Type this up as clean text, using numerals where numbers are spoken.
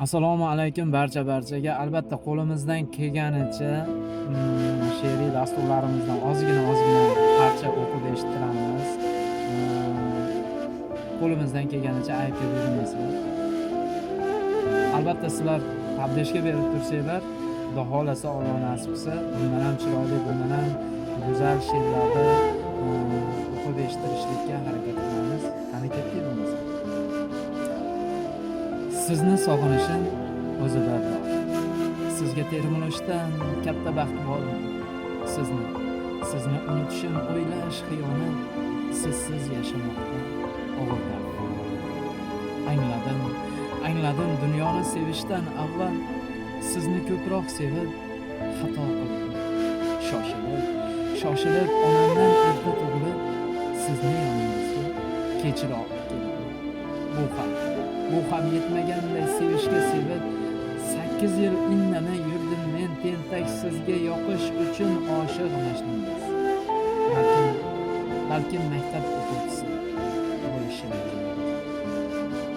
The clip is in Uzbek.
Assalomu alaykum barchaga. Albatta qo'limizdan kelganicha she'riy dasturlarimizdan ozgina parcha o'qib eshittiramiz. Qo'limizdan kelganicha aytib yurmaysizlar. Albatta sizlar tablishga berib tursanglar, Xudo xolasa Alloh nasib qilsa, bundan ham chiroyli, bundan ham go'zal she'rlarni o'qib eshittirishlikka harakat qilamiz. Qani ketdik bo'lmasa. Sizni sog'inishim o'zida bor. Sizga termilishdan katta baxt bormi? Sizni unutishim, o'ylash xiyonat, sizsiz yashamoqda og'ir dard. Angladim dunyoni sevishdan avval sizni ko'proq sevib xato qildim. Shoshilib onamdan erta tug'ilib sizni yoningizga kechroq keldim. Bu ham yetmaganday sevishga sevib 8 yil indamay yurdim men tentak sizga yoqish uchun oshiq mashinangiz. Balkim maktab o'quvchisi bo'lishim